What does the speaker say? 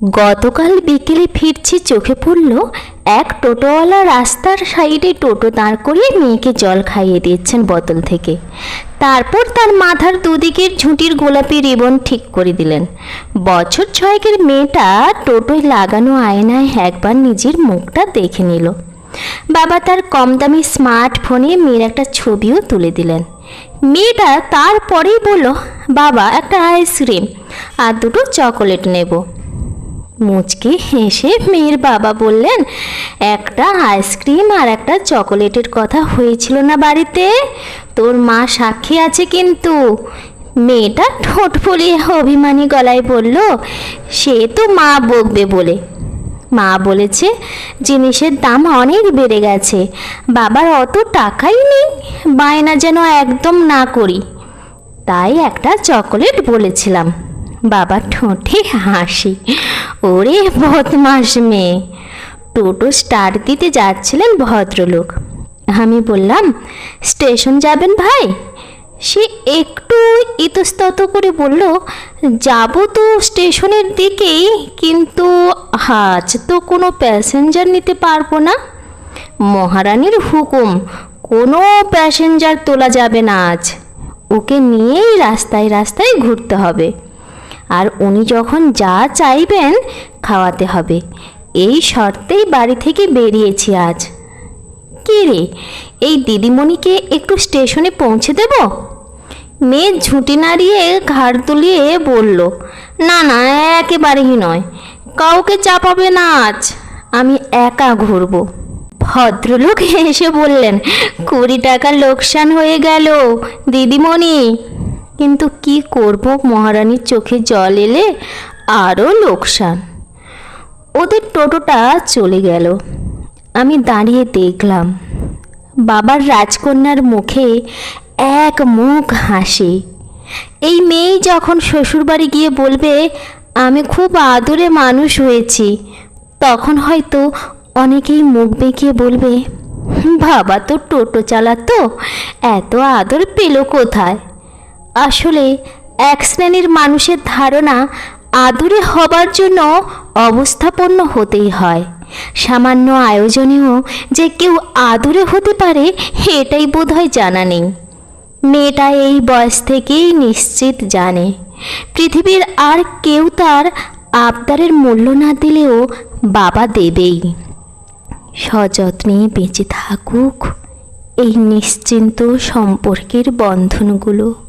গতকাল বিকেলে ফিরছি, চোখে পড়ল এক টোটোওয়ালা রাস্তার সাইডে টোটো দাঁড় করিয়ে মেয়েকে জল খাইয়ে দিচ্ছেন বোতল থেকে। তারপর তার মাথার দুদিকের ঝুঁটির গোলাপি রিবন ঠিক করে দিলেন। বছর ছয়েকের মেয়েটা টোটোয় লাগানো আয়নায় একবার নিজের মুখটা দেখে নিল। বাবা তার কম দামি স্মার্টফোনে মেয়ের একটা ছবিও তুলে দিলেন। মেয়েটা তারপরেই বলল, বাবা একটা আইসক্রিম আর দুটো চকোলেট নেব। মুচকি হেসে মেয়ের বাবা বললেন, একটা আইসক্রিম আর একটা চকোলেটের কথা হয়েছিল না বাড়িতে? তোর মা সাক্ষী আছে কিন্তু। মেয়েটা ঠোঁট ফুলিয়ে অভিমানী গলায় বলল, সে তো মা বকবে বলে। মা বলেছে জিনিসের দাম অনেক বেড়ে গেছে, বাবার অত টাকাই নেই, বায়না যেন একদম না করি, তাই একটা চকোলেট বলেছিলাম। বাবার ঠোঁটে হাসি। ওরে বদমাস মেয়ে। টোটো স্টার্ট দিতে যাচ্ছিলেন ভদ্রলোক। আমি বললাম, স্টেশন যাবেন ভাই? সে একটু ইতস্তত করে বলল, যাব তো স্টেশনের দিকেই, কিন্তু আজ তো কোনো প্যাসেঞ্জার নিতে পারবো না। মহারানীর হুকুম, কোনো প্যাসেঞ্জার তোলা যাবে না আজ। ওকে নিয়েই রাস্তায় রাস্তায় ঘুরতে হবে, আর উনি যখন যা চাইবেন খাওয়াতে হবে। এই শর্তেই বাড়ি থেকে বেরিয়েছি আজ। কী রে, এই দিদিমণিকে একটু স্টেশনে পৌঁছে দেব? মেয়ে ঝুঁটি নাড়িয়ে ঘাড় তুলিয়ে বলল, না না, একেবারেই নয়, কাউকে চাপাবে না আজ, আমি একা ঘুরব। ভদ্রলোক হেসে বললেন, 20 টাকা লোকসান হয়ে গেল দিদিমণি। কিন্তু কি করব, মহারানীর চোখে জল এলে আরও লোকসান। ওদের টোটোটা চলে গেল। আমি দাঁড়িয়ে দেখলাম বাবার রাজকন্যার মুখে এক মুখ হাসি। এই মেয়েই যখন শ্বশুরবাড়ি গিয়ে বলবে আমি খুব আদরে মানুষ হয়েছি, তখন হয়তো অনেকেই মুখ বেঁকিয়ে বলবে, বাবা তো টোটো চালাতো, এত আদর পেল কোথায়? আসলে এক শ্রেণীর মানুষের ধারণা আদুরে হবার জন্য অবস্থাপন্ন হতেই হয়। সামান্য আয়োজনেও যে কেউ আদুরে হতে পারে এটাই বোধহয় জানা নেই। মেয়েটা এই বয়স থেকেই নিশ্চিত জানে পৃথিবীর আর কেউ তার আবদারের মূল্য না দিলেও বাবা দেবেই। সযত্নে বেঁচে থাকুক এই নিশ্চিন্ত সম্পর্কের বন্ধনগুলো।